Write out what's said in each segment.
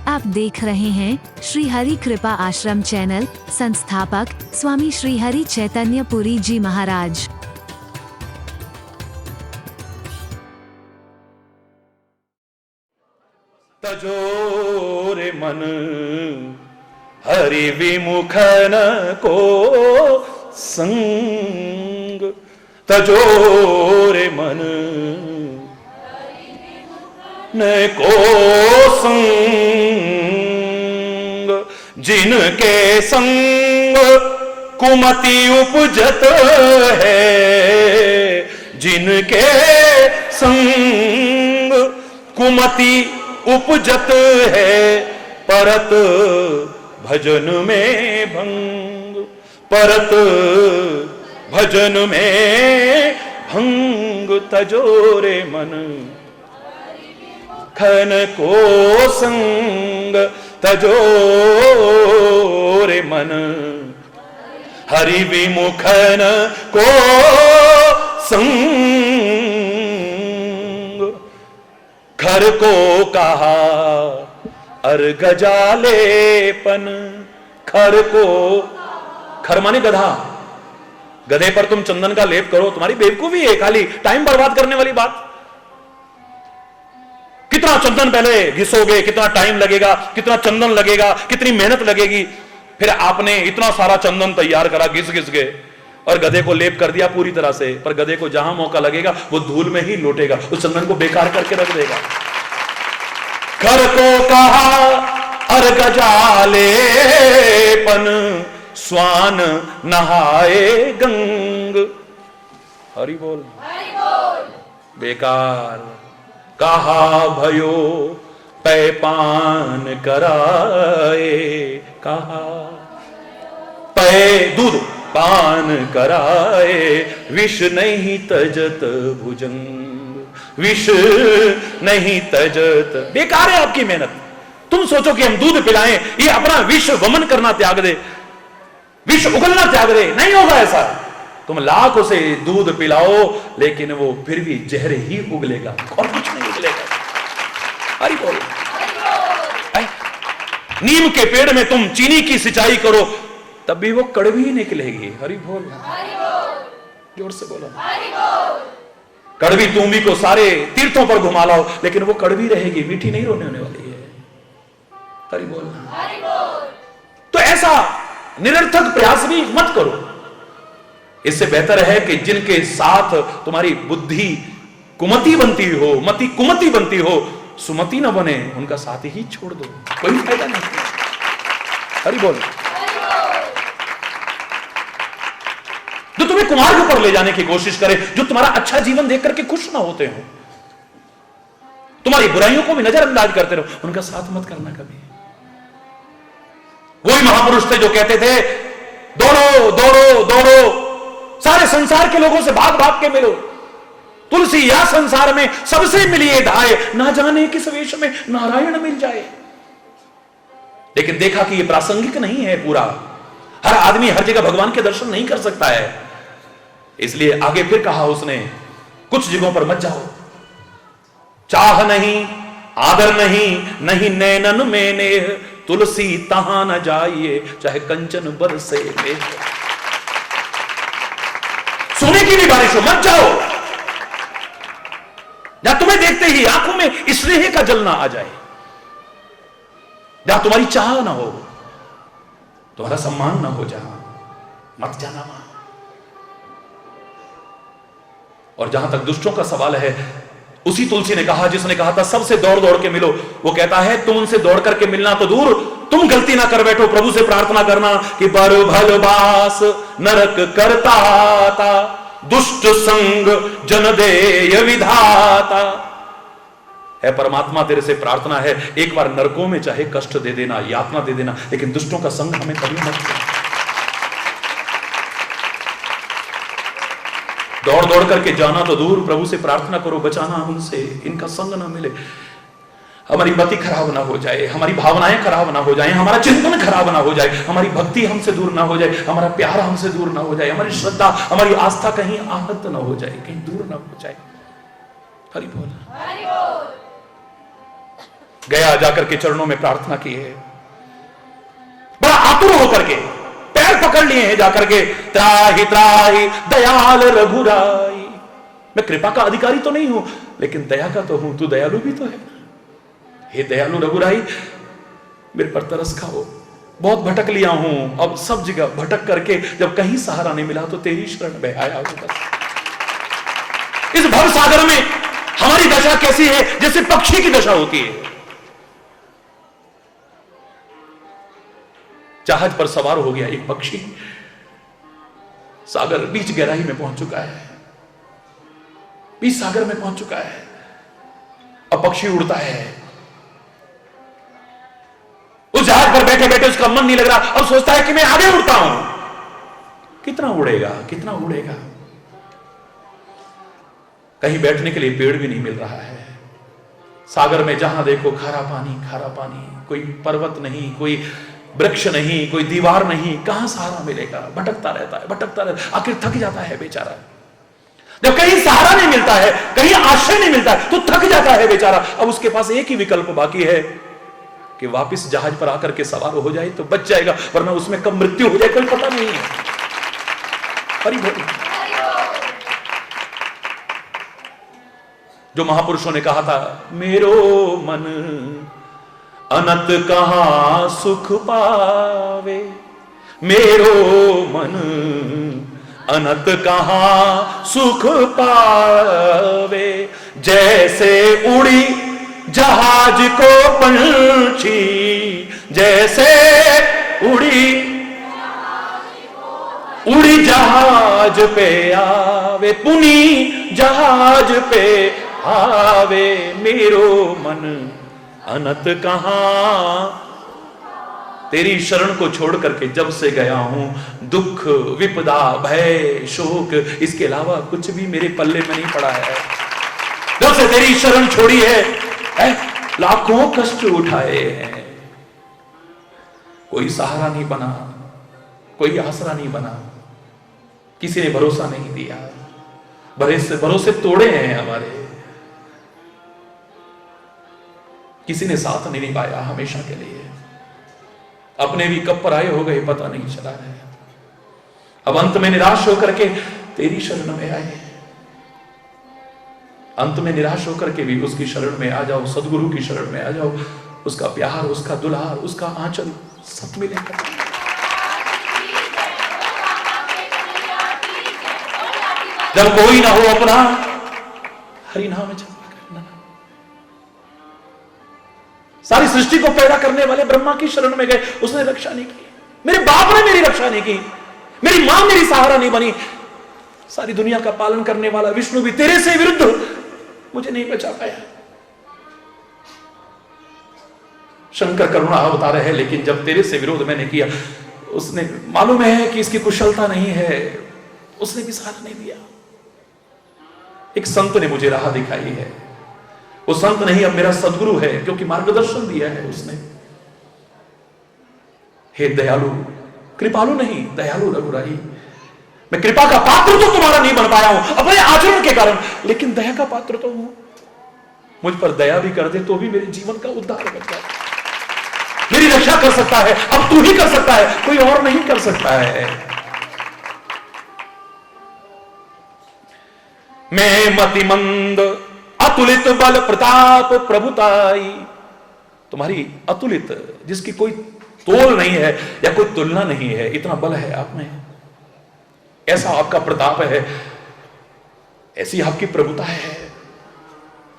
आप देख रहे हैं श्री हरि कृपा आश्रम चैनल। संस्थापक स्वामी श्री हरि चैतन्य पुरी जी महाराज। तजो रे मन हरि विमुख न को संग, तजो रे मन न को संग, जिनके संग कुमति उपजत है, जिनके संग कुमति उपजत है, परत भजन में भंग, परत भजन में भंग। तजोरे मन खन को संग, तजोरे मन हरि विमुखन को संग। खर को कहा अर्घ जालेपन, खर को, खर माने गधा, गधे पर तुम चंदन का लेप करो, तुम्हारी बेवकूफी है, खाली टाइम बर्बाद करने वाली बात। कितना चंदन पहले घिसोगे, कितना टाइम लगेगा, कितना चंदन लगेगा, कितनी मेहनत लगेगी, फिर आपने इतना सारा चंदन तैयार करा घिस घिस के और गधे को लेप कर दिया पूरी तरह से, पर गधे को जहां मौका लगेगा वो धूल में ही लौटेगा, उस चंदन को बेकार करके रख देगा। खर को कहा अर्घ जालेपन, स्वान नहाए गंग। हरि बोल, बेकार। कहा भयो पैपान कराए, कहा पै दूध पान कराए, विष नहीं तजत भुजंग, विष नहीं तजत। बेकार है आपकी मेहनत। तुम सोचो कि हम दूध पिलाएं, ये अपना विष वमन करना त्याग दे, विष उगलना त्याग दे, नहीं होगा ऐसा। तुम लाख उसे दूध पिलाओ लेकिन वो फिर भी जहर ही उगलेगा और कुछ नहीं उगलेगा। हरि बोल। नीम के पेड़ में तुम चीनी की सिंचाई करो तब भी वो कड़वी निकलेगी। हरि बोल, जोर से बोलो। कड़वी तूंबी को सारे तीर्थों पर घुमा लाओ लेकिन वो कड़वी रहेगी, मीठी नहीं होने वाली है। हरि बोल। तो ऐसा निरर्थक प्रयास भी मत करो। इससे बेहतर है कि जिनके साथ तुम्हारी बुद्धि कुमति बनती हो, मति कुमति बनती हो, सुमति न बने, उनका साथ ही छोड़ दो, कोई फायदा नहीं। हरि बोल। जो तुम्हें कुमार्ग पर ले जाने की कोशिश करे, जो तुम्हारा अच्छा जीवन देख करके खुश ना होते हो, तुम्हारी बुराइयों को भी नजरअंदाज करते रहो, उनका साथ मत करना कभी। वही महापुरुष थे जो कहते थे दौड़ो दौड़ो दौड़ो, सारे संसार के लोगों से भाग भाग के मिलो, तुलसी या संसार में सबसे मिलिए धाए, ना जाने किस वेश में नारायण मिल जाए। लेकिन देखा कि यह प्रासंगिक नहीं है पूरा, हर आदमी हर जगह भगवान के दर्शन नहीं कर सकता है। इसलिए आगे फिर कहा उसने, कुछ जगहों पर मत जाओ, चाह नहीं आदर नहीं, नहीं नैनन में नेह, तुलसी तहां न जाइए चाहे कंचन बरसे मेघ। सोने की भी बारिश हो, मत जाओ जहां तुम्हें देखते ही आंखों में स्नेह का जलना आ जाए, जहां तुम्हारी चाह ना हो, तुम्हारा सम्मान ना हो, जहां मत जाना वहां। और जहां तक दुष्टों का सवाल है, उसी तुलसी ने कहा जिसने कहा था सबसे दौड़ दौड़ के मिलो, वो कहता है तुम उनसे दौड़ करके मिलना तो दूर, तुम गलती ना कर बैठो, प्रभु से प्रार्थना करना कि बर भलवास नरक करता था, दुष्ट संग जन देय विधाता। है परमात्मा, तेरे से प्रार्थना है, एक बार नरकों में चाहे कष्ट दे देना, यातना दे देना, लेकिन दुष्टों का संग हमें कभी मत करना। दौड़ दौड़ करके जाना तो दूर, प्रभु से प्रार्थना करो बचाना उनसे, इनका संग ना मिले, हमारी मति खराब ना हो जाए, हमारी भावनाएं खराब ना हो जाए, हमारा चिंतन खराब ना हो जाए, हमारी भक्ति हमसे दूर ना हो जाए, हमारा प्यार हमसे दूर ना हो जाए, हमारी श्रद्धा हमारी आस्था कहीं आहत ना हो जाए, कहीं दूर ना हो जाए। हरि बोल। गया, जाकर के चरणों में प्रार्थना की है, बड़ा आतुर होकर के पैर पकड़ लिए हैं जाकर के, त्राहि त्राहि दयाल रघुराई। मैं कृपा का अधिकारी तो नहीं हूं, लेकिन दया का तो हूं, तू दयालु भी तो है। हे दयालु रघुराई, मेरे पर तरस खाओ, बहुत भटक लिया हूं, अब सब जगह भटक करके जब कहीं सहारा नहीं मिला तो तेरी शरण में आया हूं। बस इस भव सागर में हमारी दशा कैसी है? जैसे पक्षी की दशा होती है। जहाज पर सवार हो गया एक पक्षी, सागर बीच गहराई में पहुंच चुका है, बीच सागर में पहुंच चुका है। अब पक्षी उड़ता है, उस जहाज पर बैठे बैठे उसका मन नहीं लग रहा, अब सोचता है कि मैं आगे उड़ता हूं। कितना उड़ेगा, कितना उड़ेगा? कहीं बैठने के लिए पेड़ भी नहीं मिल रहा है। सागर में जहां देखो खारा पानी, खारा पानी, कोई पर्वत नहीं, कोई वृक्ष नहीं, कोई दीवार नहीं, कहां सहारा मिलेगा? भटकता रहता है, भटकता रहता है, आखिर थक जाता है बेचारा। जब कहीं सहारा नहीं मिलता है, कहीं आश्रय नहीं मिलता है, तो थक जाता है बेचारा। अब उसके पास एक ही विकल्प बाकी है कि वापस जहाज पर आकर के सवार हो जाए तो बच जाएगा, वरना उसमें कब मृत्यु हो जाए कोई पता नहीं है। हरि बोल। जो महापुरुषों ने कहा था, मेरो मन अनंत कहां सुख पावे, मेरो मन अनंत कहां सुख पावे, जैसे उड़ी जहाज को पंछी, जैसे उड़ी जहाज पे आवे, पुनी जहाज पे आवे, मेरो मन अनंत कहां। तेरी शरण को छोड़ करके जब से गया हूं, दुख विपदा भय शोक, इसके अलावा कुछ भी मेरे पल्ले में नहीं पड़ा है। जब से तेरी शरण छोड़ी है, लाखों कष्ट उठाए हैं, कोई सहारा नहीं बना, कोई आसरा नहीं बना, किसी ने भरोसा नहीं दिया, भरोसे तोड़े हैं हमारे, किसी ने साथ नहीं निभाया हमेशा के लिए। अपने भी कब पराये हो गए पता नहीं चला है। अब अंत में निराश होकर के तेरी शरण में आए, अंत में निराश होकर के भी उसकी शरण में आ जाओ, सदगुरु की शरण में आ जाओ। उसका प्यार, उसका दुलार, उसका आंचल सब मिलेगा। जब कोई ना हो अपना, हरि नाम जप करना। सारी सृष्टि को पैदा करने वाले ब्रह्मा की शरण में गए, उसने रक्षा नहीं की। मेरे बाप ने मेरी रक्षा नहीं की, मेरी मां मेरी सहारा नहीं बनी। सारी दुनिया का पालन करने वाला विष्णु भी तेरे से विरुद्ध मुझे नहीं बचा पाया। शंकर करुणा अवतार है, लेकिन जब तेरे से विरोध मैंने किया, उसने मालूम है कि इसकी कुशलता नहीं है, उसने भी सहारा नहीं दिया। एक संत ने मुझे राह दिखाई है, वो संत नहीं अब मेरा सदगुरु है, क्योंकि मार्गदर्शन दिया है उसने। हे दयालु, कृपालु नहीं, दयालु रघुराई, मैं कृपा का पात्र तो तुम्हारा नहीं बन पाया हूं अपने आचरण के कारण, लेकिन दया का पात्र तो हूं। मुझ पर दया भी कर दे तो भी मेरे जीवन का उद्धार हो जाए। मेरी रक्षा कर सकता है, अब तू ही कर सकता है, कोई और नहीं कर सकता है। मैं मतिमंद अतुलित बल प्रताप प्रभुताई, तुम्हारी अतुलित, जिसकी कोई तोल नहीं है या कोई तुलना नहीं है, इतना बल है आप में, ऐसा आपका प्रताप है, ऐसी आपकी प्रभुता है।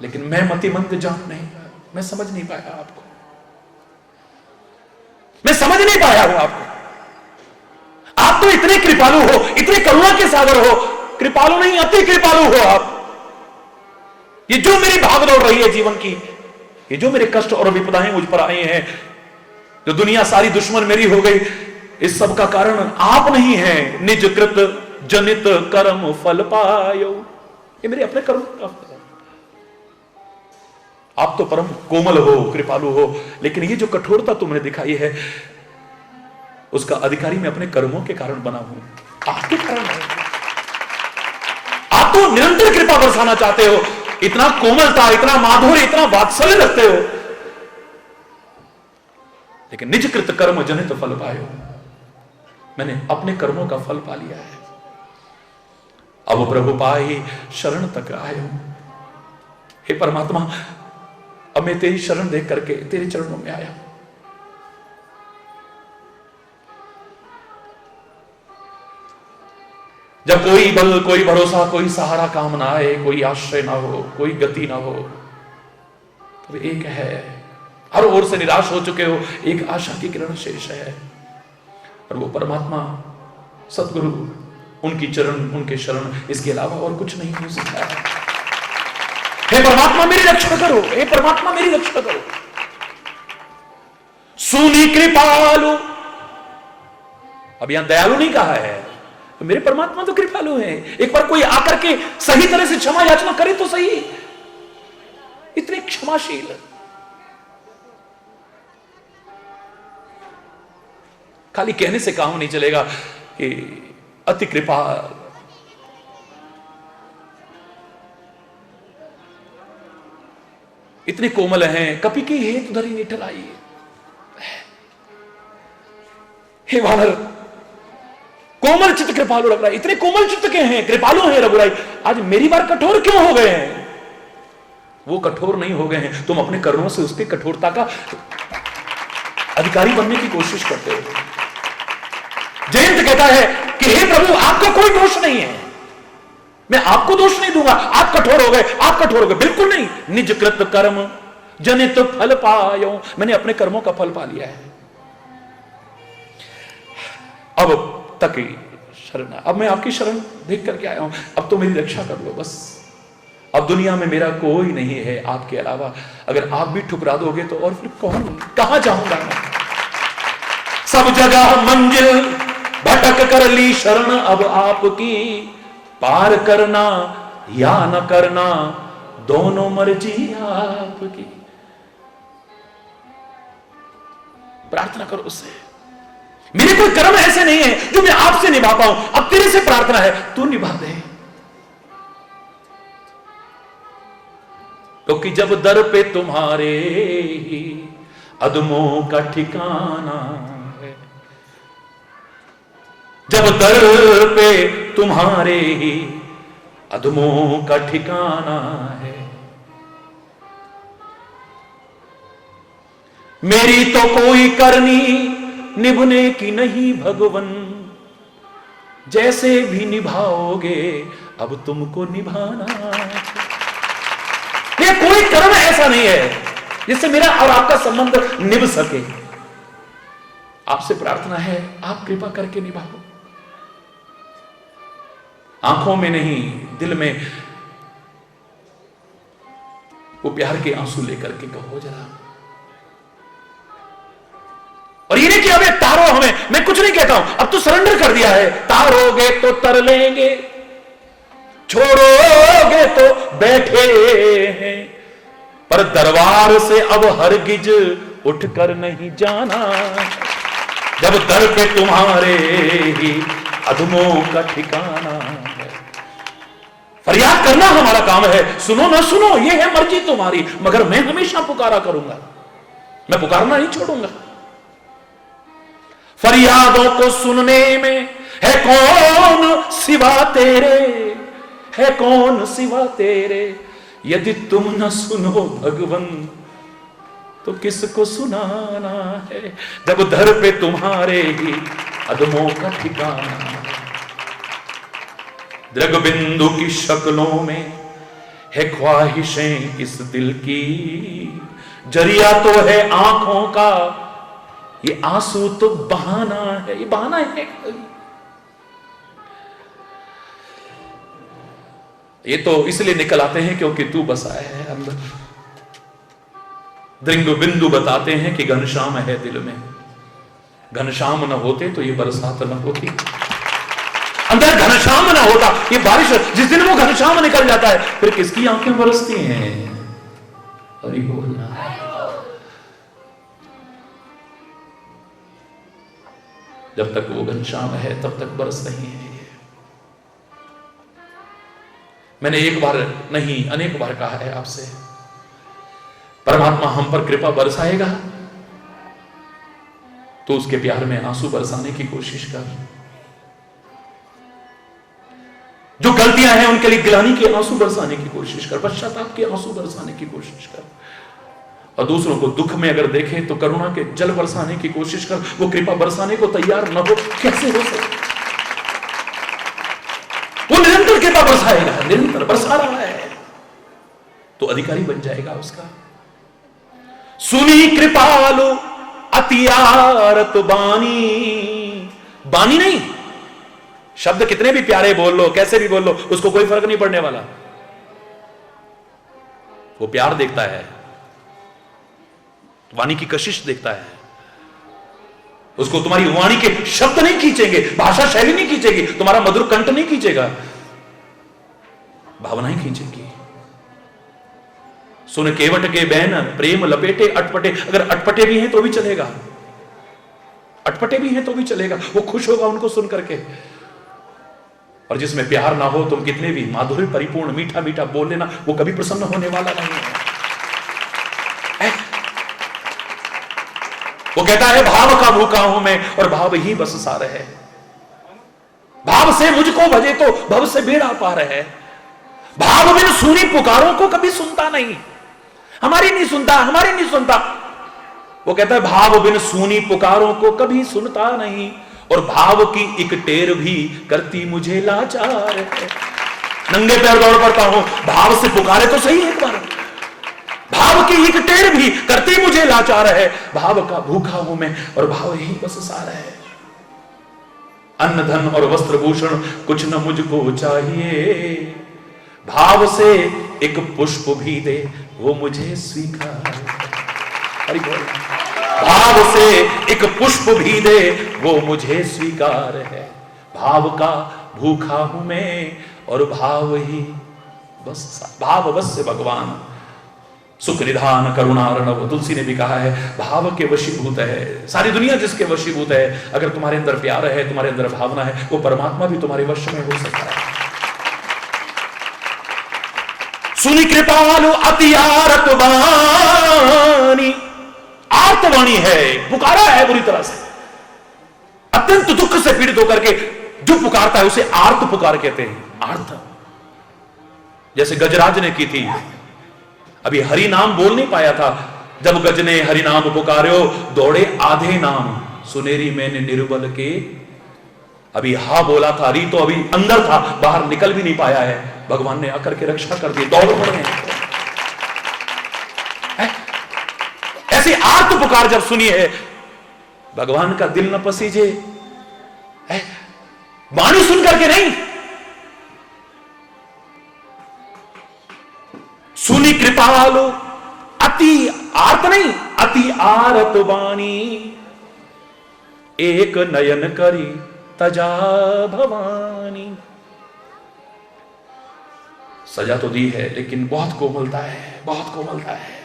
लेकिन मैं मतिमंद जान नहीं पाया, मैं समझ नहीं पाया आपको, मैं समझ नहीं पाया हूं आपको। आप तो इतने कृपालु हो, इतने करुणा के सागर हो, कृपालु नहीं अति कृपालु हो आप। ये जो मेरी भागदौड़ रही है जीवन की, ये जो मेरे कष्ट और विपदाएं मुझ पर आए हैं, जो दुनिया सारी दुश्मन मेरी हो गई, इस सब का कारण आप नहीं है। निज कृत जनित कर्म फल पायो, ये मेरे अपने कर्म का फल। आप तो परम कोमल हो, कृपालु हो, लेकिन ये जो कठोरता तुमने दिखाई है, उसका अधिकारी मैं अपने कर्मों के कारण बना हूं, आपके कारण है। आप तो निरंतर कृपा बरसाना चाहते हो, इतना कोमलता, इतना माधुर्य, इतना वात्सल्य रखते हो, लेकिन निज कृत कर्म जनित फल पायो, मैंने अपने कर्मों का फल पा लिया है। अब प्रभु पाए शरण तक आयो। हे परमात्मा, अब मैं तेरी शरण देख करके तेरे चरणों में आया। जब कोई बल, कोई भरोसा, कोई सहारा काम ना आए, कोई आश्रय ना हो, कोई गति ना हो, तो एक है, हर ओर से निराश हो चुके हो, एक आशा की किरण शेष है, और वो परमात्मा सतगुरु, उनकी चरण, उनके शरण, इसके अलावा और कुछ नहीं हो सकता है। हे परमात्मा मेरी रक्षा करो, हे परमात्मा मेरी रक्षा करो। सुनी कृपालु, अब यहां दयालु नहीं कहा है, तो मेरे परमात्मा तो कृपालु हैं। एक बार कोई आकर के सही तरह से क्षमा याचना करे तो सही, इतने क्षमाशील। खाली कहने से काम नहीं चलेगा कि अति कृपा, इतने कोमल हैं, कपि की हेतु धरी निठल आई। हे वानर, कोमल चित्त कृपालु रघुराई, इतने कोमल चित्त के हैं, कृपालु हैं रघुराई, आज मेरी बार कठोर क्यों हो गए हैं? वो कठोर नहीं हो गए हैं, तुम अपने कर्मों से उसकी कठोरता का अधिकारी बनने की कोशिश करते हो। जयंत कहता है कि हे प्रभु, आपका कोई दोष नहीं है, मैं आपको दोष नहीं दूंगा, आप कठोर हो गए, आप कठोर हो गए, बिल्कुल नहीं। निज कृत कर्म जनित फल पायो, मैंने अपने कर्मों का फल पा लिया है। अब तक शरण, अब मैं आपकी शरण देख करके आया हूं, अब तो मेरी रक्षा कर लो बस। अब दुनिया में मेरा कोई नहीं है आपके अलावा, अगर आप भी ठुकरा दोगे तो और फिर कौन, कहां जाऊंगा मैं? सब जगह मंजिल भटक कर ली शरण अब आपकी, पार करना या न करना दोनों मर्जी आपकी। प्रार्थना करो उससे, मेरे कोई कर्म ऐसे नहीं है जो मैं आपसे निभा पाऊं, अब तेरे से प्रार्थना है तू निभा दे। क्योंकि जब दर पे तुम्हारे ही अदमों का ठिकाना है, जब दर पे तुम्हारे ही अदमों का ठिकाना है, मेरी तो कोई करनी निभने की नहीं भगवन, जैसे भी निभाओगे अब तुमको निभाना। ये कोई कर्म ऐसा नहीं है जिससे मेरा और आपका संबंध निभ सके। आपसे प्रार्थना है, आप कृपा करके निभाओ। आंखों में नहीं, दिल में वो प्यार के आंसू लेकर के कहो जरा। और ये नहीं कि अबे तारो हमें, मैं कुछ नहीं कहता हूं, अब तो सरेंडर कर दिया है। तारोगे तो तर लेंगे, छोड़ोगे तो बैठे हैं, पर दरबार से अब हरगिज उठकर नहीं जाना, जब दर पे तुम्हारे ही अधमों का ठिकाना है। फरियाद करना हमारा काम है, सुनो ना सुनो ये है मर्जी तुम्हारी, मगर मैं हमेशा पुकारा करूंगा, मैं पुकारना नहीं छोड़ूंगा। फरियादों को सुनने में है कौन सिवा तेरे, है कौन सिवा तेरे, यदि तुम न सुनो भगवन तो किसको सुनाना है, जब दर पे तुम्हारे ही अदमों का ठिकाना है। दृग बिंदु की शक्लों में है ख्वाहिशें इस दिल की, जरिया तो है आंखों का, ये आंसू तो बहाना है, ये बहाना है। ये तो इसलिए निकल आते हैं क्योंकि तू बसा है अंदर। दृंग बिंदु बताते हैं कि घनश्याम है दिल में, घनश्याम न होते तो ये बरसात न होती, अंदर घनश्याम न होता ये बारिश, जिस दिन वो घनश्याम निकल जाता है फिर किसकी आंखें बरसती हैं? हरि बोल। जब तक वो घनश्याम है तब तक बरस नहीं है। मैंने एक बार नहीं अनेक बार कहा है आपसे, परमात्मा हम पर कृपा बरसाएगा तो उसके प्यार में आंसू बरसाने की कोशिश कर। जो गलतियां हैं उनके लिए गिलानी के आंसू बरसाने की कोशिश कर, पश्चाताप के आंसू बरसाने की कोशिश कर। और दूसरों को दुख में अगर देखे तो करुणा के जल बरसाने की कोशिश कर। वो कृपा बरसाने को तैयार न हो, कैसे हो सकता? वो निरंतर कृपा बरसाएगा, निरंतर बरसा रहा है, तो अधिकारी बन जाएगा उसका। सुनी कृपालु अतियारत बानी, बानी नहीं, शब्द कितने भी प्यारे बोल लो, कैसे भी बोल लो, उसको कोई फर्क नहीं पड़ने वाला। वो प्यार देखता है, वाणी की कशिश देखता है। उसको तुम्हारी वाणी के शब्द नहीं खींचेंगे, भाषा शैली नहीं खींचेगी, तुम्हारा मधुर कंठ नहीं खींचेगा, भावनाएं खींचेगी। सुन केवट के बैन प्रेम लपेटे अटपटे, अगर अटपटे भी हैं तो भी चलेगा, अटपटे भी हैं तो भी चलेगा, वो खुश होगा उनको सुन करके। और जिसमें प्यार ना हो, तुम कितने भी माधुर्य परिपूर्ण मीठा मीठा बोल लेना, वो कभी प्रसन्न होने वाला नहीं है। वो कहता है भाव का भूखा हूं मैं और भाव ही बस सार है। भाव से मुझको भजे तो भव से बेड़ा पार है। भाव बिन सुनी पुकारों को कभी सुनता नहीं, हमारी नहीं सुनता, हमारी नहीं सुनता। वो कहता है भाव बिन सुनी पुकारों को कभी सुनता नहीं, और भाव की एक टेर भी करती मुझे लाचार है। नंगे पैर दौड़ पड़ता हूं, भाव से पुकारे तो सही एक बार, भाव की एक टेर भी करती मुझे लाचार है। भाव का भूखा हूं मैं और भाव ही बस सार है। अन्न धन और वस्त्र भूषण कुछ न मुझको चाहिए, भाव से एक पुष्प भी दे वो मुझे स्वीकार। हरि बोल। भाव से एक पुष्प भी दे वो मुझे स्वीकार है। भाव का भूखा हूं मैं और भाव ही बस, भाव बस से भगवान सुख निधान करुणार्णव। तुलसी ने भी कहा है भाव के वशीभूत है सारी दुनिया, जिसके वशीभूत है। अगर तुम्हारे अंदर प्यार है, तुम्हारे अंदर भावना है, वो परमात्मा भी तुम्हारे वश में हो सकता है। सुनी कृपालु अति आर्तवाणी, आर्तवाणी है, पुकारा है बुरी तरह से, अत्यंत दुख से पीड़ित होकर के जो पुकारता है उसे आर्त पुकार कहते हैं। आर्त, जैसे गजराज ने की थी। अभी हरि नाम बोल नहीं पाया था, जब गज ने हरि नाम पुकार्यो दौड़े आधे नाम, सुनेरी मैंने निर्बल के। अभी हा बोला था, री तो अभी अंदर था, बाहर निकल भी नहीं पाया है, भगवान ने आकर के रक्षा कर दी, दौड़ पड़े। ऐसी आर्त पुकार जब सुनी है, भगवान का दिल न पसीजे। वाणी सुन करके नहीं, सुनी कृपालु अति आर्त नहीं, अति आरत वाणी, एक नयन करी तजा भवानी। सजा तो दी है लेकिन बहुत कोमलता है, बहुत कोमलता है।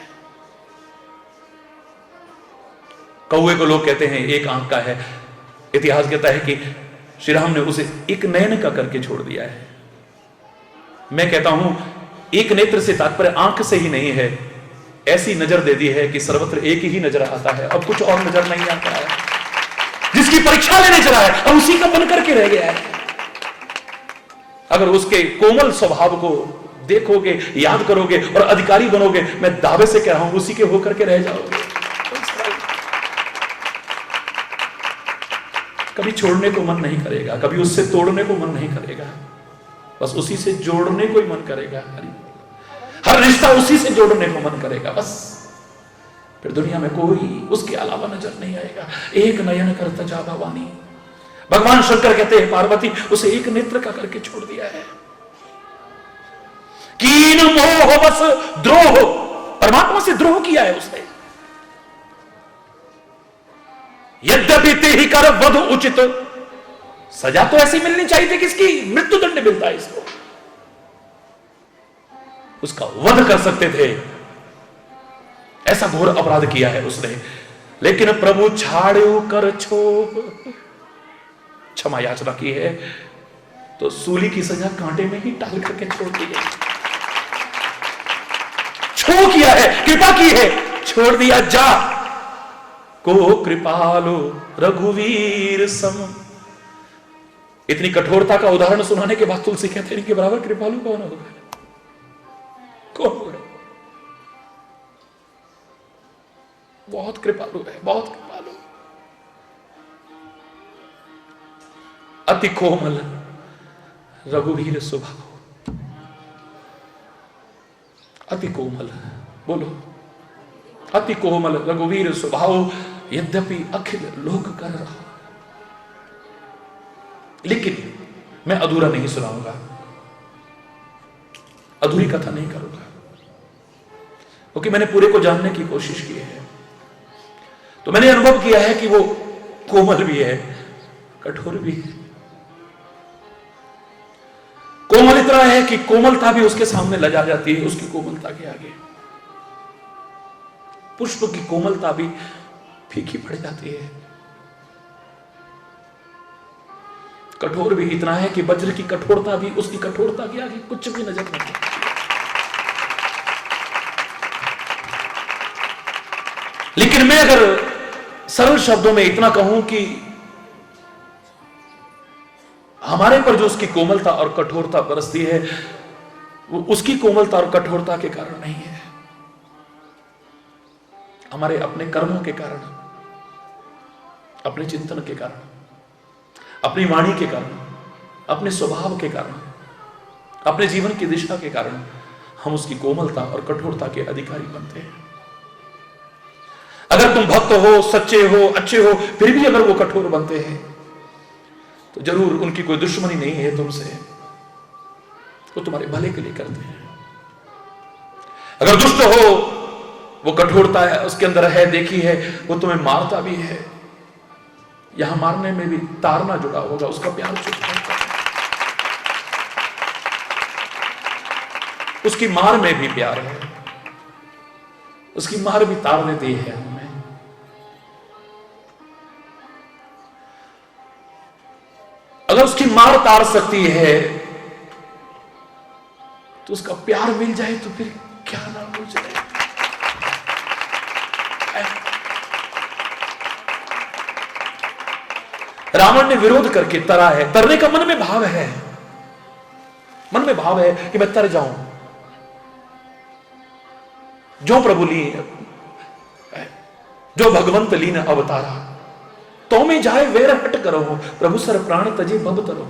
कौवे को लोग कहते हैं एक आंख का है, इतिहास कहता है कि श्री राम ने उसे एक नयन का करके छोड़ दिया है। मैं कहता हूं एक नेत्र से तात्पर्य आंख से ही नहीं है, ऐसी नजर दे दी है कि सर्वत्र एक ही नजर आता है, अब कुछ और नजर नहीं आता है। जिसकी परीक्षा लेने चला है अब उसी का बन करके रह गया है। अगर उसके कोमल स्वभाव को देखोगे, याद करोगे और अधिकारी बनोगे, मैं दावे से कह रहा हूं उसी के होकर के रह जाओगे। कभी छोड़ने को मन नहीं करेगा, कभी उससे तोड़ने को मन नहीं करेगा, बस उसी से जोड़ने को ही मन करेगा। हर रिश्ता उसी से जोड़ने को मन करेगा, बस फिर दुनिया में कोई उसके अलावा नजर नहीं आएगा। एक नयन कर तजा भवानी, भगवान शंकर कहते हैं पार्वती उसे एक नेत्र का करके छोड़ दिया है। कीन मोह बस द्रोह, परमात्मा से द्रोह किया है उसने। यद्यपि ते ही कर वध उचित, सजा तो ऐसी मिलनी चाहिए थी किसकी, मृत्युदंड मिलता है इसको, उसका वध कर सकते थे, ऐसा घोर अपराध किया है उसने। लेकिन प्रभु छाड़ो कर छोप, क्षमा याचना की है तो सूली की सजा कांटे में ही टाल करके छोड़ दी गई। छो किया है, कृपा की है, छोड़ दिया, जा को कृपालो रघुवीर सम। इतनी कठोरता का उदाहरण सुनाने के बाद तुलसी कहते हैं इनके बराबर कृपालु कौन होगा, कौन होगा। बहुत कृपालु है, बहुत कृपालु, अति कोमल रघुवीर स्वभाव, अति कोमल, बोलो अति कोमल रघुवीर स्वभाव, यद्यपि अखिल लोक कर रहा। लेकिन मैं अधूरा नहीं सुनाऊंगा, अधूरी कथा नहीं करूंगा, क्योंकि मैंने पूरे को जानने की कोशिश की है। तो मैंने अनुभव किया है कि वो कोमल भी है, कठोर भी है। कोमल इतना है कि कोमलता भी उसके सामने लजा जाती है, उसकी कोमलता के आगे। पुष्प की कोमलता भी फीकी पड़ जाती है। कठोर भी इतना है कि वज्र की कठोरता भी उसकी कठोरता के आगे कुछ भी नजर नहीं आता। लेकिन मैं अगर सरल शब्दों में इतना कहूं कि हमारे पर जो उसकी कोमलता और कठोरता बरसती है, वो उसकी कोमलता और कठोरता के कारण नहीं है, हमारे अपने कर्मों के कारण, अपने चिंतन के कारण, अपनी वाणी के कारण, अपने स्वभाव के कारण, अपने जीवन की दिशा के कारण हम उसकी कोमलता और कठोरता के अधिकारी बनते हैं। अगर तुम भक्त हो, सच्चे हो, अच्छे हो, फिर भी अगर वो कठोर बनते हैं तो जरूर उनकी कोई दुश्मनी नहीं है तुमसे, वो तुम्हारे भले के लिए करते हैं। अगर दुष्ट हो, वो कठोरता है उसके अंदर है, देखी है, वो तुम्हें मारता भी है। यहां मारने में भी तारना जुड़ा होगा, उसका प्यार छुपा होगा, उसकी मार में भी प्यार है, उसकी मार भी तार देती है हमें। अगर उसकी मार तार सकती है तो उसका प्यार मिल जाए तो फिर क्या ना हो जाए। रावण ने विरोध करके तरा है, तरने का मन में भाव है, मन में भाव है कि मैं तर जाऊं। जो प्रभु ली, जो भगवंत लीन अवतारा, तो में जाए वेर हट करो, प्रभु सर प्राण तजे भव तरो।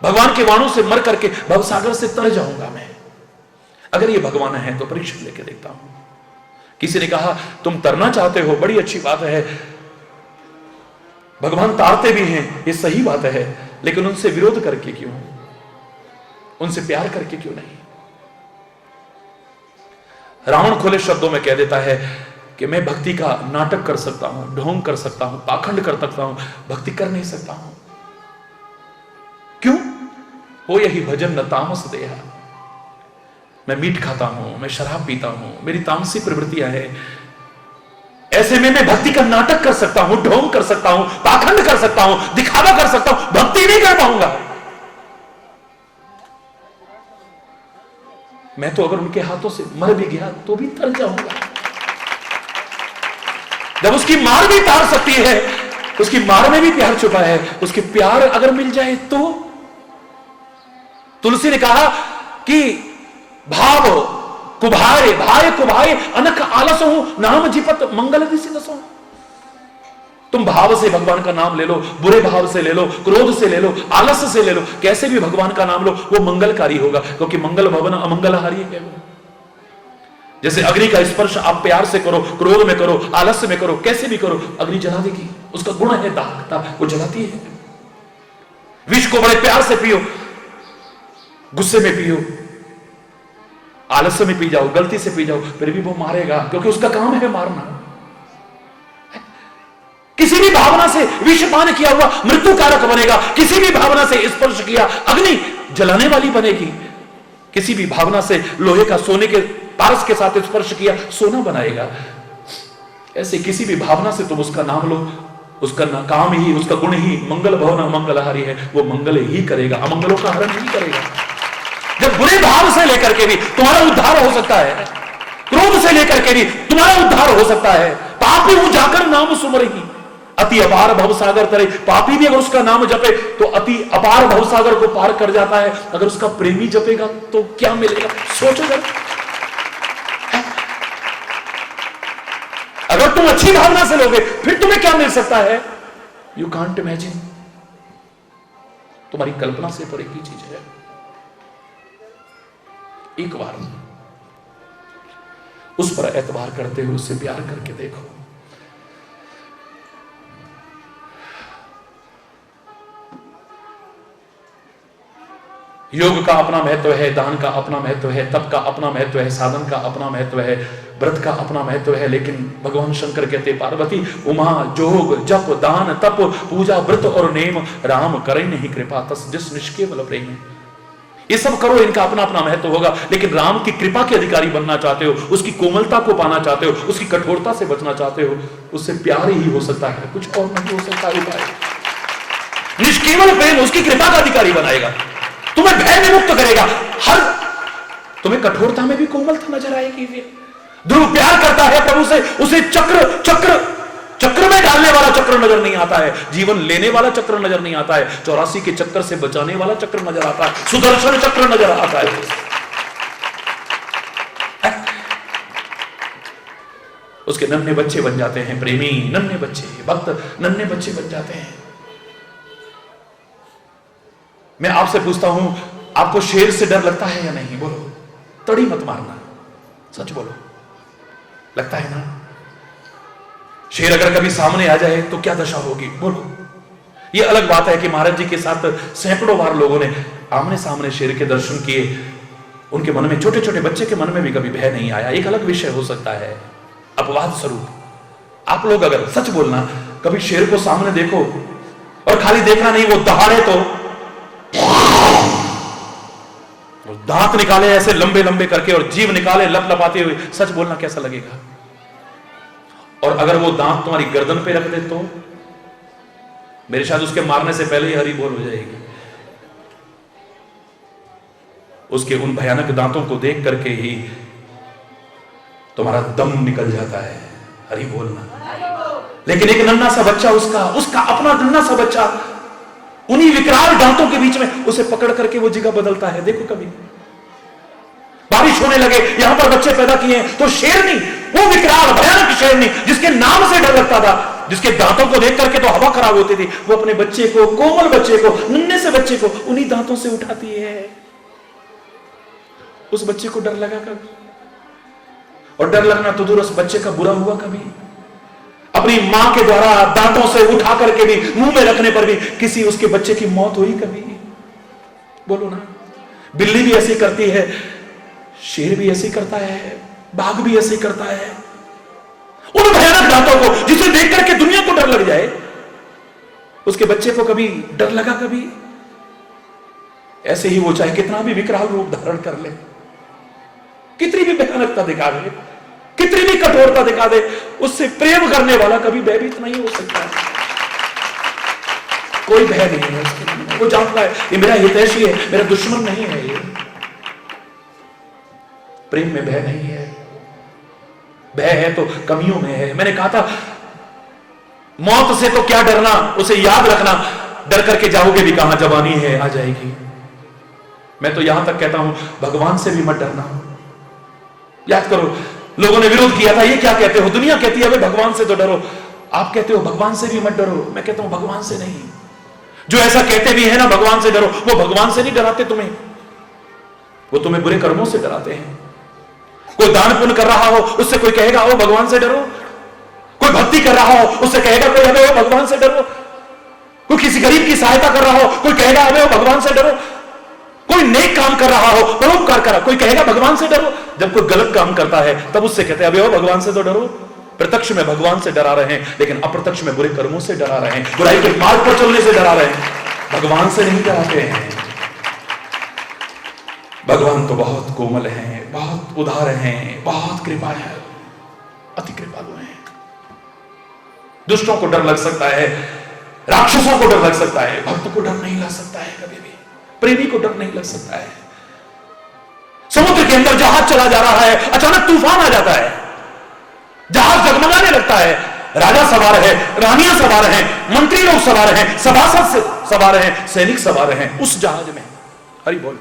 भगवान के वाणों से मर करके भवसागर से तर जाऊंगा मैं। अगर ये भगवान है तो परीक्षा लेके देखता हूं। किसी ने कहा तुम तरना चाहते हो, बड़ी अच्छी बात है, भगवान तारते भी हैं, ये सही बात है, लेकिन उनसे विरोध करके क्यों, उनसे प्यार करके क्यों नहीं। रावण खुले शब्दों में कह देता है कि मैं भक्ति का नाटक कर सकता हूं, ढोंग कर सकता हूं, पाखंड कर सकता हूं, भक्ति कर नहीं सकता हूं। क्यों? वो यही भजन न तामस देहा। मैं मीट खाता हूं, मैं शराब पीता हूं, मेरी तामसी प्रवृत्तियां हैं, ऐसे में मैं भक्ति का नाटक कर सकता हूं, ढोंग कर सकता हूं, पाखंड कर सकता हूं, दिखावा कर सकता हूं, भक्ति नहीं कर पाऊंगा। मैं तो अगर उनके हाथों से मर भी गया तो भी तर जाऊंगा। जब उसकी मार भी तार सकती है, उसकी मार में भी प्यार छुपा है, उसके प्यार अगर मिल जाए तो। तुलसी ने कहा कि भाव कुभाए, भाई कुभाए अनख आलस हूं, नाम जिपत मंगल दिशि दसो। तुम भाव से भगवान का नाम ले लो, बुरे भाव से ले लो, क्रोध से ले लो, आलस से ले लो, कैसे भी भगवान का नाम लो, वो मंगलकारी होगा, क्योंकि मंगल भवन अमंगलहारी है वो। जैसे अग्नि का स्पर्श आप प्यार से करो, क्रोध में करो, आलस्य में करो, कैसे भी करो, अग्नि जला देगी, उसका गुण है दाहकता, वो जलाती है। विष को बड़े प्यार से पियो, गुस्से में पियो, आलस्य में पी जाओ, गलती से पी जाओ, फिर भी वो मारेगा, क्योंकि उसका काम है मारना। किसी भी भावना से विषपान किया हुआ मृत्यु कारक बनेगा, किसी भी भावना से स्पर्श किया अग्नि जलाने वाली बनेगी, किसी भी भावना से लोहे का सोने के पारस के साथ स्पर्श किया सोना बनाएगा। ऐसे किसी भी भावना से तुम उसका नाम लो, उसका काम ही, उसका गुण ही मंगल भवन मंगलहारी है, वो मंगल ही करेगा, अमंगलों का हरण नहीं करेगा। जब बुरे भाव से लेकर के भी तुम्हारा उद्धार हो सकता है, क्रोध से लेकर के भी तुम्हारा उद्धार हो सकता है, पापी हूं जाकर नाम सुमरही, अति अपार भवसागर तरे। पापी भी अगर उसका नाम जपे तो अति अपार भवसागर को पार कर जाता है। अगर उसका प्रेमी जपेगा तो क्या मिलेगा, सोचो जरा। अगर तुम अच्छी भावना से लोगे फिर तुम्हें क्या मिल सकता है, यू कांट इमेजिन। तुम्हारी कल्पना से परे की चीज है। एक बार उस पर एतबार करते हुए उससे प्यार करके देखो। योग का अपना महत्व है, दान का अपना महत्व है, तप का अपना महत्व है, साधन का अपना महत्व है, व्रत का अपना महत्व है। लेकिन भगवान शंकर कहते पार्वती उमा जोग जप दान तप पूजा व्रत और नेम राम करे नहीं कृपा तस जिस निष्केवल प्रेम। ये सब करो, इनका अपना अपना महत्व होगा। लेकिन राम की कृपा के अधिकारी बनना चाहते हो, उसकी कोमलता को पाना चाहते हो, उसकी कठोरता से बचना चाहते हो, उससे प्यार ही हो सकता है, कुछ और नहीं हो सकता उपाय। निष्केवल प्रेम उसकी कृपा का अधिकारी बनाएगा, तुम्हें भय में मुक्त करेगा। हर तुम्हें कठोरता में भी कोमलता नजर आएगी। ध्रुव प्यार करता है प्रभु से, उसे चक्र चक्र चक्र में डालने वाला चक्र नजर नहीं आता है, जीवन लेने वाला चक्र नजर नहीं आता है, 84 के चक्कर से बचाने वाला चक्र नजर आता है, सुदर्शन चक्र नजर आता है। उसके नन्हे बच्चे बन जाते हैं, प्रेमी नन्हे बच्चे, भक्त नन्हे बच्चे बन जाते हैं। मैं आपसे पूछता हूं, आपको शेर से डर लगता है या नहीं? बोलो, तड़ी मत मारना, सच बोलो, लगता है ना? शेर अगर कभी सामने आ जाए तो क्या दशा होगी, बोलो। ये अलग बात है कि महाराज जी के साथ सैकड़ों बार लोगों ने आमने सामने शेर के दर्शन किए, उनके मन में, छोटे छोटे बच्चे के मन में भी कभी भय नहीं आया, एक अलग विषय हो सकता है, अपवाद स्वरूप। आप लोग अगर सच बोलना, कभी शेर को सामने देखो और खाली देखना नहीं, वो दहाड़े तो दांत निकाले ऐसे लंबे लंबे करके और जीभ निकाले लप लपाते हुए, सच बोलना कैसा लगेगा? और अगर वो दांत तुम्हारी गर्दन पे रख दे तो मेरे शायद उसके मारने से पहले ही हरी बोल हो जाएगी। उसके उन भयानक दांतों को देख करके ही तुम्हारा दम निकल जाता है, हरी बोलना। लेकिन एक नन्हा सा बच्चा, उसका अपना नन्हा सा बच्चा उन्हीं विकराल दांतों के बीच में उसे पकड़ करके वो जगह बदलता है। देखो, कभी बारिश होने लगे, यहां पर बच्चे पैदा किए हैं, तो शेरनी, वो विकराल भयानक शेरनी जिसके नाम से डर लगता था, जिसके दांतों को देख करके तो हवा खराब होती थी, वो अपने बच्चे को, कोमल बच्चे को, नन्हे से बच्चे को उन्हीं दांतों से उठाती है। उस बच्चे को डर लगा कभी? और डर लगना तो दूर, उस बच्चे का बुरा हुआ कभी? अपनी मां के द्वारा दांतों से उठा करके भी, मुंह में रखने पर भी किसी उसके बच्चे की मौत हुई कभी? बोलो ना। बिल्ली भी ऐसी करती है, शेर भी ऐसी करता है, बाघ भी ऐसी करता है। उन भयानक दांतों को जिसे देख करके दुनिया को डर लग जाए, उसके बच्चे को कभी डर लगा कभी? ऐसे ही वो चाहे कितना भी विकराल रूप धारण कर ले, कितनी भी भयानकता दिखा दे, कितनी भी कठोरता दिखा दे, उससे प्रेम करने वाला कभी भयभीत नहीं हो सकता। कोई भय नहीं है उसके, वो जानता है ये मेरा हितैषी है, मेरा दुश्मन नहीं है। ये प्रेम में भय नहीं है, भय है तो कमियों में है। मैंने कहा था, मौत से तो क्या डरना, उसे याद रखना, डर करके जाओगे भी कहां, जवानी है आ जाएगी। मैं तो यहां तक कहता हूं, भगवान से भी मत डरना। याद करो, लोगों ने विरोध किया था, ये क्या कहते हो, दुनिया कहती है भगवान से तो डरो, आप कहते हो भगवान से भी मत डरो। मैं कहता हूं भगवान से नहीं, जो ऐसा कहते भी है ना भगवान से डरो, वो भगवान से नहीं डराते तुम्हें, वो तुम्हें बुरे कर्मों से डराते हैं। कोई दान पुण्य कर रहा हो, उससे कोई कहेगा ओ भगवान से डरो, कोई भक्ति कर रहा हो, उससे कहेगा कोई हमें ओ भगवान से डरो, कोई किसी गरीब की सहायता कर रहा हो, कोई कहेगा हमें ओ भगवान से डरो, कोई नेक काम कर रहा हो, परोपकार कर रहा हो, कोई कहेगा भगवान से डरो। जब कोई गलत काम करता है तब उससे कहते हैं अबे ओ भगवान से तो डरो। प्रत्यक्ष में भगवान से डरा रहे हैं, लेकिन अप्रत्यक्ष में बुरे कर्मों से डरा रहे हैं, बुराई के मार्ग पर चलने से डरा रहे हैं, भगवान से नहीं डराते हैं। भगवान तो बहुत कोमल हैं, बहुत उदार हैं, बहुत कृपा है, अति कृपालु हैं। दुष्टों को डर लग सकता है, राक्षसों को डर लग सकता है, भक्त को डर नहीं लग सकता है, कभी भी प्रेमी को डर नहीं लग सकता है। समुद्र के अंदर जहाज चला जा रहा है, अचानक तूफान आ जाता है, जहाज जगमगाने लगता है, राजा सवार है, रानियां सवार हैं, मंत्री लोग सवार हैं, सभासद सवार हैं, सैनिक सवार हैं उस जहाज में। हरि बोल।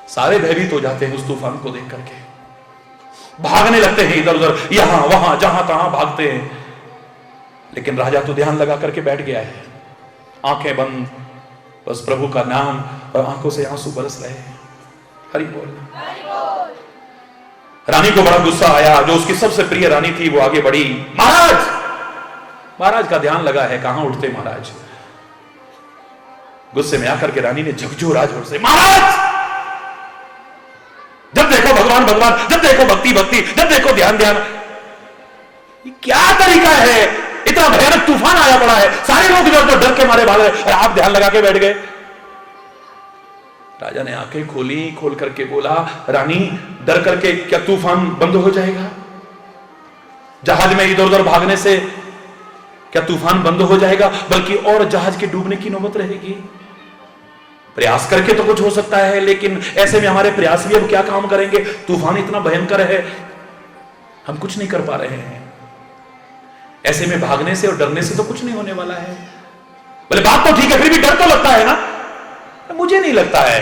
सारे भयभीत हो जाते हैं उस तूफान को देख करके, भागने लगते हैं इधर उधर, यहां वहां जहां तहां भागते हैं। लेकिन राजा तो ध्यान लगा करके बैठ गया है, आंखें बंद, बस प्रभु का नाम, और आंखों से आंसू बरस रहे हैं। हरि बोल। रानी को बड़ा गुस्सा आया, जो उसकी सबसे प्रिय रानी थी वो आगे बढ़ी। महाराज, महाराज का ध्यान लगा है, कहां उठते महाराज। गुस्से में आकर के रानी ने झकझोरा जोर से, महाराज जब देखो भगवान भगवान, जब देखो भक्ति भक्ति, जब देखो ध्यान ध्यान, ये क्या तरीका है? इतना भयानक तूफान आया पड़ा है, सारे लोग इधर उधर डर के मारे भाग रहे और आप ध्यान लगा के बैठ गए। राजा ने आंखें खोली, खोल करके बोला, रानी डर करके क्या तूफान बंद हो जाएगा? जहाज में इधर उधर भागने से क्या तूफान बंद हो जाएगा? बल्कि और जहाज के डूबने की नौबत रहेगी। प्रयास करके तो कुछ हो सकता है, लेकिन ऐसे में हमारे प्रयास भी अब क्या काम करेंगे? तूफान इतना भयंकर है, हम कुछ नहीं कर पा रहे हैं। ऐसे में भागने से और डरने से तो कुछ नहीं होने वाला है। बोले बात तो ठीक है, फिर भी डर तो लगता है ना? मुझे नहीं लगता है।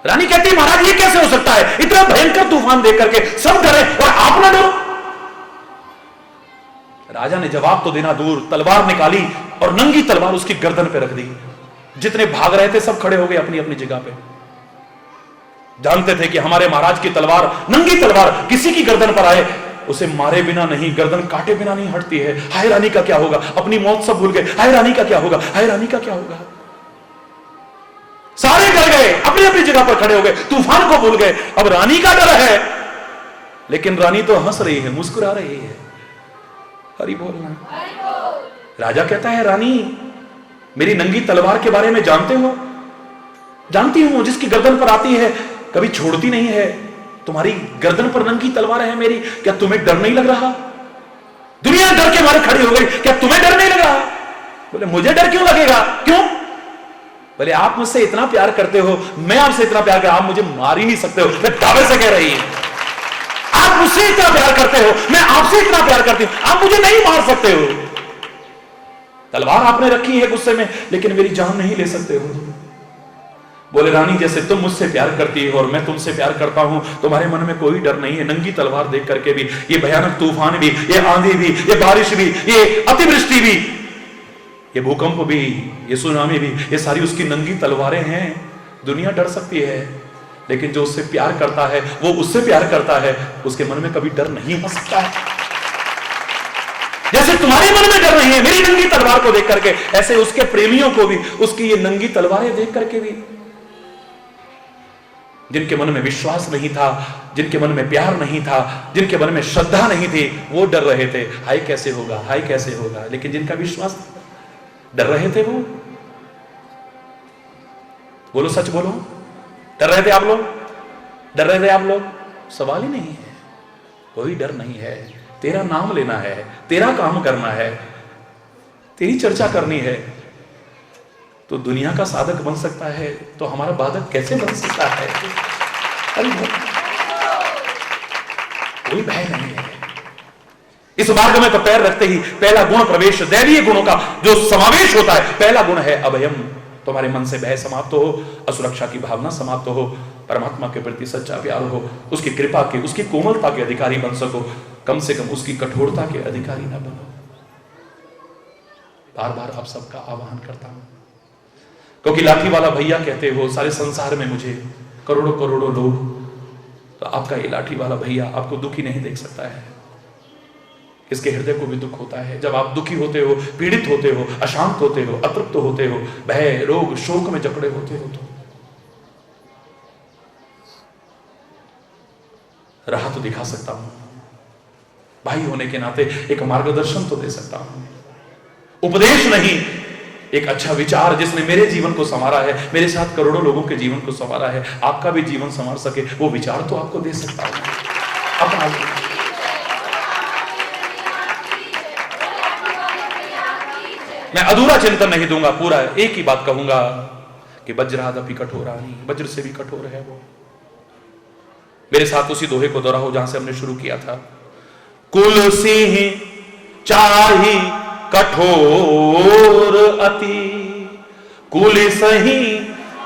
रानी कहती है, महाराज ये कैसे हो सकता है? इतना भयंकर तूफान देख करके सब डरे और आप ना डरो। राजा ने जवाब तो देना दूर, तलवार निकाली और नंगी तलवार उसकी गर्दन पे रख दी। जितने भाग रहे थे सब खड़े हो गए अपनी अपनी जगह पे। जानते थे कि हमारे महाराज की तलवार, नंगी तलवार किसी की गर्दन पर आए उसे मारे बिना नहीं, गर्दन काटे बिना नहीं हटती है। हाय रानी का क्या होगा? अपनी मौत सब भूल गए। हाय रानी का क्या होगा? हाय रानी का क्या होगा? सारे डर गए, अपनी अपनी जगह पर खड़े हो गए, तूफान को भूल गए। अब रानी का डर है, लेकिन रानी तो हंस रही है, मुस्कुरा रही है। हरि बोलना। राजा कहता है, रानी मेरी नंगी तलवार के बारे में जानते हो? जानती हूं, जिसकी गर्दन पर आती है कभी छोड़ती नहीं है। तुम्हारी गर्दन पर नंगी तलवार है मेरी, क्या तुम्हें डर नहीं लग रहा? दुनिया डर के मारे खड़ी हो गई, क्या तुम्हें डर नहीं लग रहा? बोले मुझे डर क्यों लगेगा? क्यों? बोले आप मुझसे इतना प्यार करते हो, मैं आपसे इतना प्यार कर, आप मुझे मार ही नहीं सकते हो। मैं दावे से कह रही है, आप मुझसे इतना प्यार करते हो, मैं आपसे इतना प्यार करती हूं, आप मुझे नहीं मार सकते हो। तलवार आपने रखी है गुस्से में, लेकिन मेरी जान नहीं ले सकते हो। बोले रानी जैसे तुम मुझसे प्यार करती हो और मैं तुमसे प्यार करता हूं, तुम्हारे मन में कोई डर नहीं है। नंगी तलवार देख करके भी, ये भयानक तूफान भी, ये आंधी भी, ये बारिश भी, ये अतिवृष्टि भी, ये भूकंप भी, ये सुनामी भी, ये सारी उसकी नंगी तलवारें हैं। दुनिया डर सकती है, लेकिन जो उससे प्यार करता है, वो उससे प्यार करता है, उसके मन में कभी डर नहीं हो सकता है। जैसे तुम्हारे मन में डर नहीं है मेरी नंगी तलवार को देख करके, ऐसे उसके प्रेमियों को भी उसकी ये नंगी तलवारें देख करके भी, जिनके मन में विश्वास नहीं था, जिनके मन में प्यार नहीं था, जिनके मन में श्रद्धा नहीं थी, वो डर रहे थे, हाय कैसे होगा, हाय कैसे होगा। लेकिन जिनका विश्वास, डर रहे थे वो। बोलो सच बोलो, डर रहे थे आप लोग? डर रहे थे आप लोग? सवाल ही नहीं है, कोई डर नहीं है। तेरा नाम लेना है, तेरा काम करना है, तेरी चर्चा करनी है, तो दुनिया का साधक बन सकता है, तो हमारा बाधक कैसे बन सकता है? कोई भय नहीं है। इस मार्ग में तो पैर रखते ही पहला गुण प्रवेश, दैवीय गुणों का जो समावेश होता है, पहला गुण है अभयम। तुम्हारे मन से भय समाप्त हो, असुरक्षा की भावना समाप्त हो, परमात्मा के प्रति सच्चा प्यार हो, उसकी कृपा के, उसकी कोमलता के अधिकारी बन सको, कम से कम उसकी कठोरता के अधिकारी ना बनो। बार बार आप सबका आह्वान करता हूं, क्योंकि लाठी वाला भैया कहते हो सारे संसार में मुझे करोड़ों करोड़ों लोग, तो आपका ये लाठी वाला भैया आपको दुखी नहीं देख सकता है। इसके हृदय को भी दुख होता है। जब आप दुखी होते हो, पीड़ित होते हो, अशांत होते हो, अतृप्त होते हो, भय रोग शोक में जकड़े होते हो, तो राह तो दिखा सकता हूं, भाई होने के नाते एक मार्गदर्शन तो दे सकता हूं। उपदेश नहीं, एक अच्छा विचार जिसने मेरे जीवन को संवारा है, मेरे साथ करोड़ों लोगों के जीवन को संवारा है, आपका भी जीवन संवार सके, वो विचार तो आपको दे सकता हूं। अपना मैं अधूरा चिंतन नहीं दूंगा, पूरा एक ही बात कहूंगा कि वज्रादपि कठोरानि, वज्र से भी कठोर है वो। मेरे साथ उसी दोहे को दोहराओ जहां से हमने शुरू किया था। कुल सिंह चाही कठोर अति, कुल सही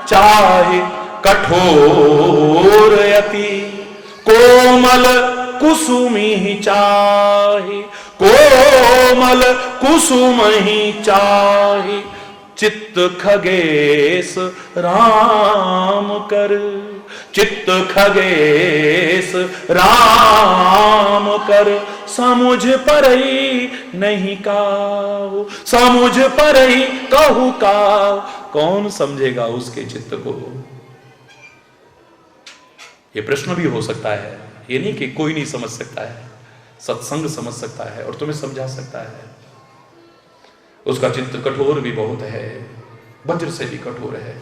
चाहे कठोर अति, कोमल कुसुमी चाहे, कोमल कुसुम ही चाहे, चित्त खगेश राम कर, चित्त खगेश राम कर, समुझ परई नहीं काहू, समुझ परई कहू का, कौन समझेगा उसके चित्त को। यह प्रश्न भी हो सकता है, ये नहीं कि कोई नहीं समझ सकता है, सत्संग समझ सकता है और तुम्हें समझा सकता है। उसका चित्त कठोर भी बहुत है, वज्र से भी कठोर है,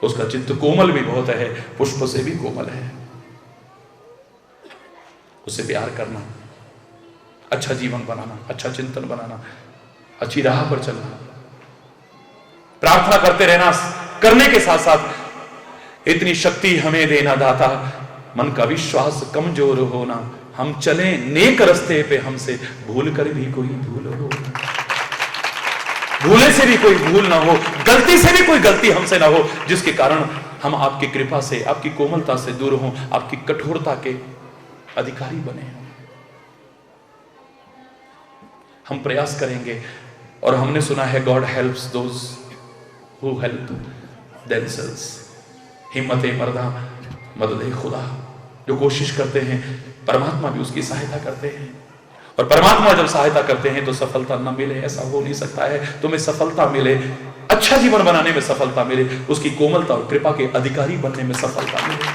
उसका चित्त कोमल भी बहुत है, पुष्प से भी कोमल है। उसे प्यार करना, अच्छा जीवन बनाना, अच्छा चिंतन बनाना, अच्छी राह पर चलना, प्रार्थना करते रहना, करने के साथ साथ इतनी शक्ति हमें देना दाता, मन का विश्वास कमजोर होना, हम चलें नेक रास्ते पे, हमसे भूल कर भी कोई भूल हो, भूले से भी कोई भूल ना हो, गलती से भी कोई गलती हमसे ना हो, जिसके कारण हम आपकी कृपा से, आपकी कोमलता से दूर हों, आपकी कठोरता के अधिकारी बने। हम प्रयास करेंगे और हमने सुना है God helps those who help themselves. हिम्मत मर्दा मदद खुदा, जो कोशिश करते हैं परमात्मा भी उसकी सहायता करते हैं, और परमात्मा जब सहायता करते हैं तो सफलता न मिले ऐसा हो नहीं सकता है। तुम्हें सफलता मिले, अच्छा जीवन बनाने में सफलता मिले, उसकी कोमलता और कृपा के अधिकारी बनने में सफलता मिले,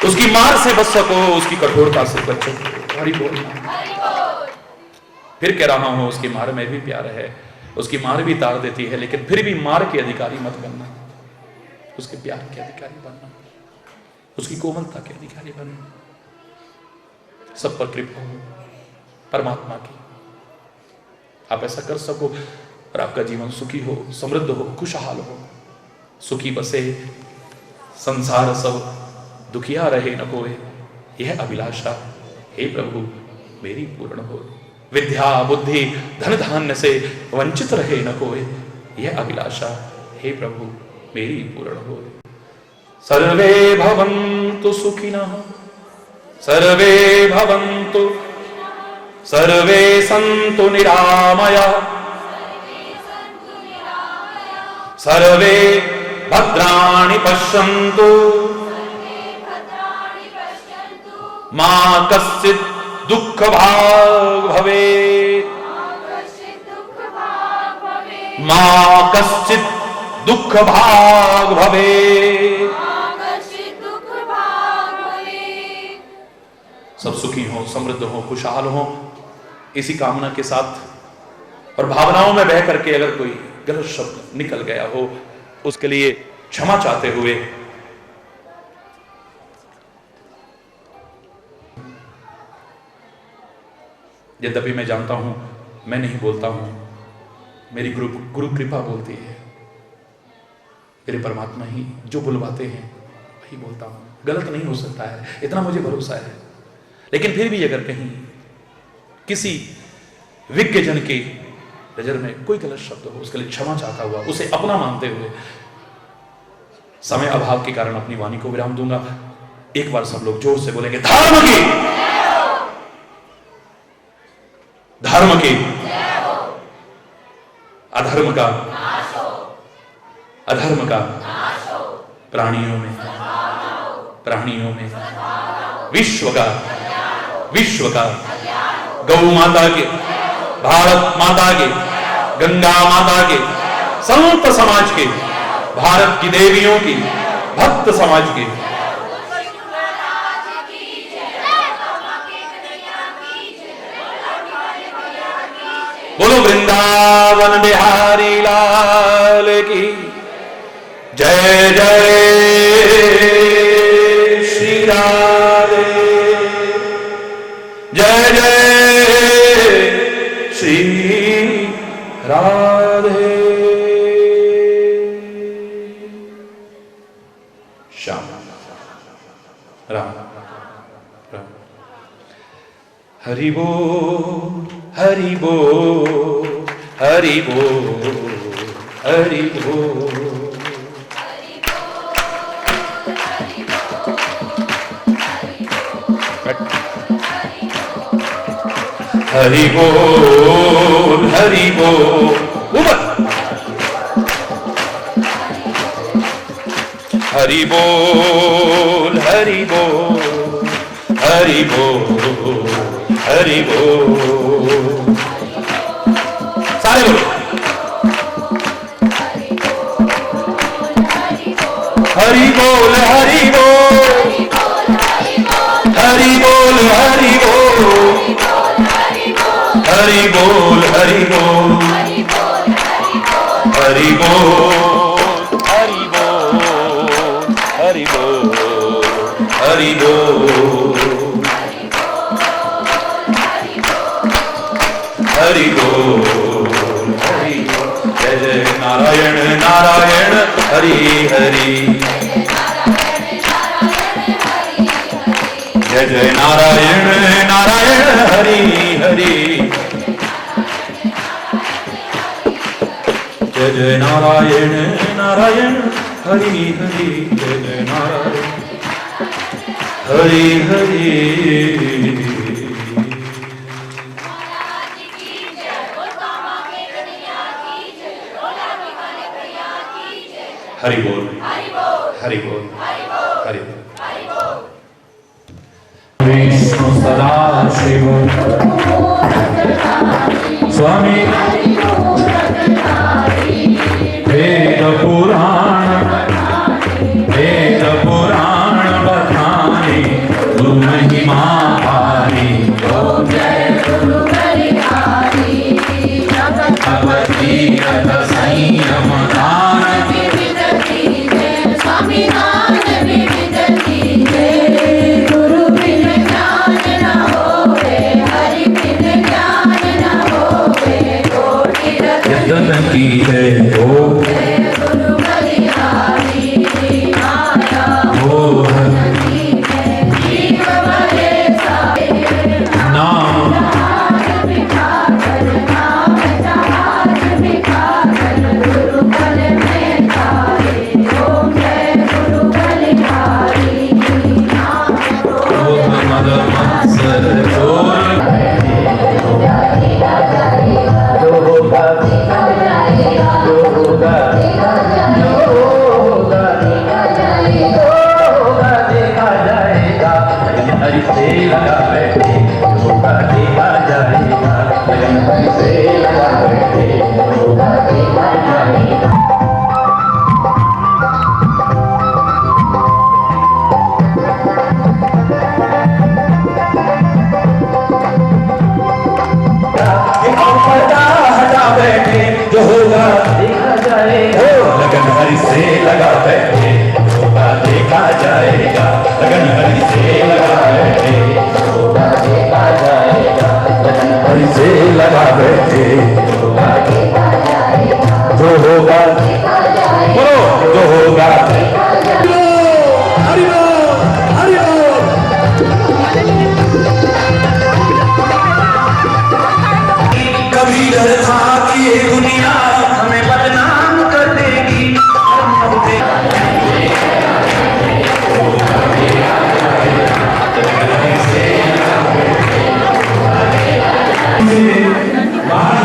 उसकी मार से बच सको, उसकी कठोरता से बच सको। हरि बोल। फिर कह रहा हूं, उसकी मार में भी प्यार है, उसकी मार भी तार देती है, लेकिन फिर भी मार के अधिकारी मत बनना, उसके प्यार के अधिकारी बनना, उसकी कोमलता के अधिकारी बनना। सब पर कृपा हो परमात्मा की, आप ऐसा कर सको और आपका जीवन सुखी हो, समृद्ध हो, खुशहाल हो, सुखी बसे संसार सब, दुखिया रहे न कोई, यह अभिलाषा हे प्रभु मेरी पूर्ण हो। विद्या बुद्धि धन धान्य से वंचित रहे न कोई, यह अभिलाषा हे प्रभु मेरी पूर्ण हो। सर्वे भवन्तु सुखिनः, सर्वे भवन्तु, सर्वे सन्तु निरामया, सर्वे भद्राणि पश्यन्तु, मा कश्चित् दुःख भाग् भवेत्, मा कश्चित् दुःख भाग् भवेत्। सब सुखी हो, समृद्ध हो, खुशहाल हो, इसी कामना के साथ और भावनाओं में बह करके अगर कोई गलत शब्द निकल गया हो, उसके लिए क्षमा चाहते हुए यद्यपि मैं जानता हूं मैं नहीं बोलता हूं, मेरी गुरु कृपा बोलती है, मेरे परमात्मा ही जो बुलवाते हैं वही बोलता हूं, गलत नहीं हो सकता है, इतना मुझे भरोसा है। लेकिन फिर भी अगर कहीं किसी विज्ञ जन की नजर में कोई गलत शब्द हो, उसके लिए क्षमा चाहता हुआ, उसे अपना मानते हुए, समय अभाव के कारण अपनी वाणी को विराम दूंगा। एक बार सब लोग जोर से बोलेंगे धर्म की, धर्म की, अधर्म का, अधर्म का, प्राणियों में, प्राणियों में, विश्व का, विश्व का, गौ माता के, भारत माता के, गंगा माता के, संत समाज के, भारत की देवियों की, भक्त समाज के, बोलो वृंदावन बिहारी लाल की जय जय श्री राधे, जय जय श्री राधे श्याम हरि बोल हरि बोल हरि बोल हरि बोल हरि बोल हरि बोल ऊपर हरि बोल हरि बोल हरि बोल हरि बोल सारे बोलो हरि बोल हरि बोल हरि बोल हरि बोल हरि बोल हरि बोल हरि बोल हरि बोल हरि बोल हरि बोल हरि बोल हरि बोल जय जय नारायण नारायण हरि हरि जय जय नारायण नारायण हरि हरि जय जय नारायण नारायण हरि हरि जय जय नारायण हरि हरि हरि बोल हरि बोल हरि बोल विष्णु सदा शिव स्वामी वेद पुराण बखानी गुरु महिमा भारी भगवती रथ संयम दान की जय हो नाम मद मत्सर जो होगा देखा जाएगा लगन हरि से लगा बैठे होगा देखा जाएगा लगन हरि से लगा बैठे होगा देखा जाएगा लगन हरि से लगा बैठे होगा देखा जाएगा जो होगा बोलो जो होगा हरि बोल हरि बोल कभी डर था कि ये दुनिया हमें बदनाम कर देगी बाहर